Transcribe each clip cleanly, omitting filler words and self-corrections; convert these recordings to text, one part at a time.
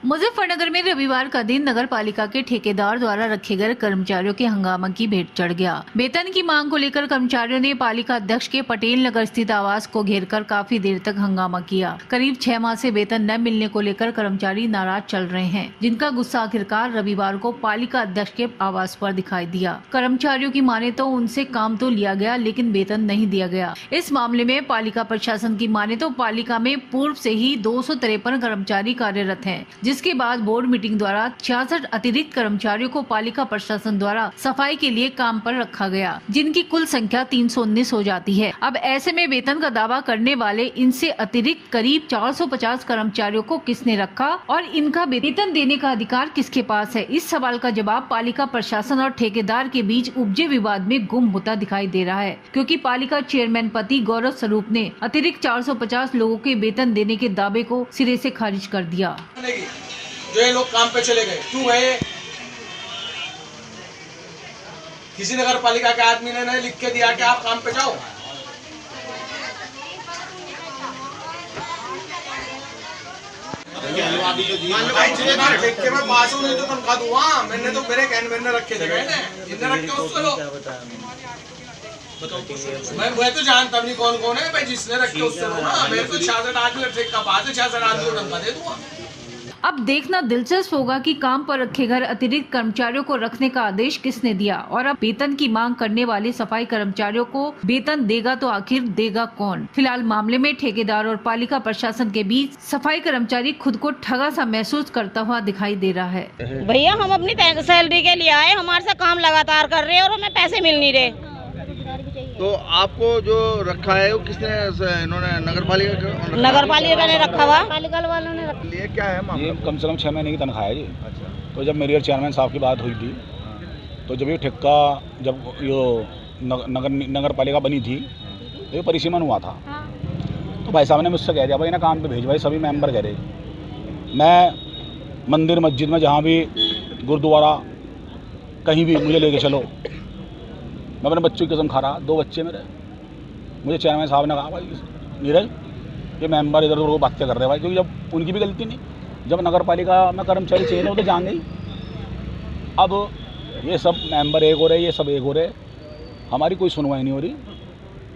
मुजफ्फरनगर में रविवार का दिन नगर पालिका के ठेकेदार द्वारा रखे गए कर्मचारियों के हंगामा की भेंट चढ़ गया। वेतन की मांग को लेकर कर्मचारियों ने पालिका अध्यक्ष के पटेल नगर स्थित आवास को घेरकर काफी देर तक हंगामा किया। करीब 6 माह से वेतन न मिलने को लेकर कर्मचारी नाराज चल रहे हैं, जिनका गुस्सा आखिरकार रविवार को पालिका अध्यक्ष के आवास पर दिखाई दिया। कर्मचारियों की माने तो उनसे काम तो लिया गया, लेकिन वेतन नहीं दिया गया। इस मामले में पालिका प्रशासन की माने तो पालिका में पूर्व से ही 253 कर्मचारी कार्यरत हैं, जिसके बाद बोर्ड मीटिंग द्वारा 66 अतिरिक्त कर्मचारियों को पालिका प्रशासन द्वारा सफाई के लिए काम पर रखा गया, जिनकी कुल संख्या 319 हो जाती है। अब ऐसे में वेतन का दावा करने वाले इनसे अतिरिक्त करीब 450 कर्मचारियों को किसने रखा और इनका वेतन देने का अधिकार किसके पास है? इस सवाल का जवाब पालिका प्रशासन और ठेकेदार के बीच उपजे विवाद में गुम होता दिखाई दे रहा है, क्योंकि पालिका चेयरमैन पति गौरव स्वरूप ने अतिरिक्त 450 लोगों के वेतन देने के दावे को सिरे से खारिज कर दिया। जो ये लोग काम पे चले गए क्यों गए? किसी नगर पालिका के आदमी ने नहीं लिख के दिया कि आप काम पे जाओ। ठेके में पास हूँ, नहीं तो तनख्वाह दूंगा। मैंने तो मेरे कहने मैंने रखे जगह जिनने रखे उसको लो। मैं तो जानता नहीं कौन कौन है भाई, जिसने रखे उससे लो ना। मेरे तो 66 आदमी ठेका पास है, 66 आदमी को तनख्वाह दे दूंगा। अब देखना दिलचस्प होगा कि काम पर रखे गए अतिरिक्त कर्मचारियों को रखने का आदेश किसने दिया और अब वेतन की मांग करने वाले सफाई कर्मचारियों को वेतन देगा तो आखिर देगा कौन? फिलहाल मामले में ठेकेदार और पालिका प्रशासन के बीच सफाई कर्मचारी खुद को ठगा सा महसूस करता हुआ दिखाई दे रहा है। भैया हम अपनी सैलरी के लिए आए, हमारे साथ काम लगातार कर रहे हैं और हमें पैसे मिल नहीं रहे। तो आपको जो रखा है वो किसने? इन्होंने नगर पालिका ने रखा हुआ, पालिका वालों ने रखा। लिए क्या है मामला? ये कम से कम 6 महीने की तनख्वाह है जी। अच्छा। तो जब मेरी और चेयरमैन साहब की बात हुई थी, तो जब ये ठेका जब ये नगर पालिका बनी थी तो ये परिसीमन हुआ था। तो भाई साहब ने मुझसे कह दिया भाई ना काम पे भेज, भाई सभी मेंबर कह रहे। मैं मंदिर मस्जिद में जहाँ भी गुरुद्वारा कहीं भी मुझे लेके चलो, मैं अपने बच्चों की कसम खा रहा। 2 बच्चे मेरे, मुझे चेयरमैन साहब ने कहा भाई नीरज ये मेंबर इधर उधर बातें कर रहे हैं भाई, क्योंकि जब उनकी भी गलती नहीं, जब नगर पालिका में कर्मचारी चाहिए ना वो तो जान गई। अब ये सब मेंबर एक हो रहे, ये सब एक हो रहे, हमारी कोई सुनवाई नहीं हो रही।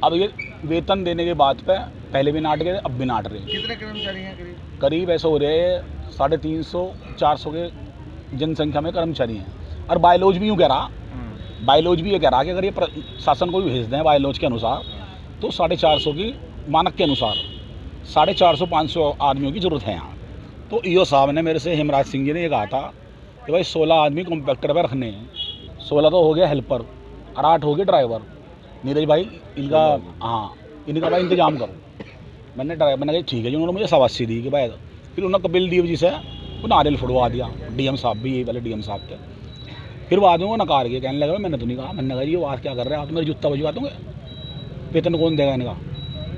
अब ये वेतन देने के बाद पे पहले भी नाट गए, अब भी नाट रहे। कितने कर्मचारी हैं करीब ऐसे हो रहे 350-400 के जनसंख्या में कर्मचारी हैं। और बायलॉज भी यूँ कह रहा, बायलॉज भी ये कह रहा कि अगर ये शासन को भी भेज दें बायलॉज के अनुसार तो 450 की मानक के अनुसार 450-500 आदमियों की ज़रूरत है यहाँ। तो ईओ साहब ने मेरे से, हेमराज सिंह जी ने ये कहा था कि भाई 16 आदमी कॉम्पैक्टर पर रखने हैं, 16 तो हो गया हेल्पर और 8 हो गए ड्राइवर। नीरज भाई इनका, हाँ इनका भाई इंतजाम करो। मैंने कहा ठीक है जी। उन्होंने मुझे शाबाशी दी कि भाई, फिर उन्होंने कपिल देव जी से वो नारियल फुड़वा दिया। डीएम साहब भी, ये वाले डीएम साहब थे। फिर बाद में वो नकार के कहने लगा मैंने तो नहीं कहा। मैंने कहा ये बात क्या कर रहे हैं आप, तो मेरी जूता बजवा दोगे, वेतन कौन देगा इनका?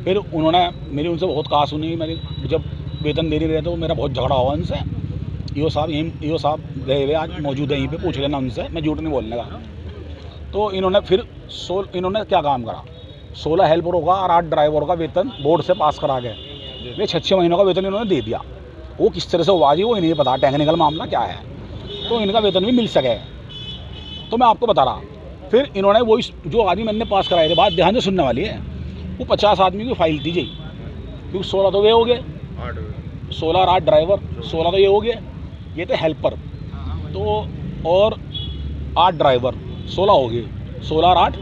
फिर उन्होंने मेरी उनसे बहुत कहा सुनी। मेरी जब वेतन दे नहीं रहे तो मेरा बहुत झगड़ा हुआ उनसे। ईओ साहब गए हुए आज मौजूद है यहीं पे, पूछ लेना उनसे, मैं झूठ नहीं बोलने का। तो इन्होंने फिर इन्होंने क्या काम करा, 16 हेल्परों का और 8 ड्राइवरों का वेतन बोर्ड से पास करा गए। वे 6 महीनों का वेतन इन्होंने दे दिया। वो किस तरह से हुआ जी वो इन्हें पता, टेक्निकल मामला क्या है, तो इनका वेतन भी मिल सके। तो मैं आपको बता रहा। फिर इन्होंने वो जो आदमी मैंने पास कराए थे, बात ध्यान से सुनने वाली है, वो 50 आदमी की फाइल दीजिए, क्योंकि 16 तो वे हो गए, 16 और 8 ड्राइवर, 16 तो ये हो गए, ये थे हेल्पर। तो और 8 ड्राइवर, 16 हो गए, 16 और 8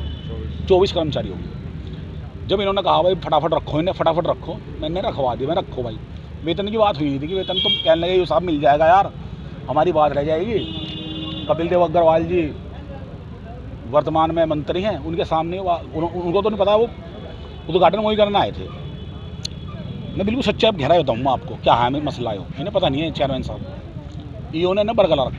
24 कर्मचारी हो गए। जब इन्होंने कहा भाई फटाफट रखो, इन्हें फटाफट रखो, मैंने रखवा दिया। मैं रखो भाई, वेतन की बात हुई थी कि वेतन तो कहने लगे ये साहब मिल जाएगा यार, हमारी बात रह जाएगी। कपिल देव अग्रवाल जी वर्तमान में मंत्री हैं, उनके सामने उनको तो नहीं पता, वो उद्घाटन वही करना आए थे। मैं बिल्कुल सच्चा गहराई बताऊँगा आपको क्या है मसला है, इन्हें पता नहीं है। चेयरमैन साहब ईओ ने बरगला रखा।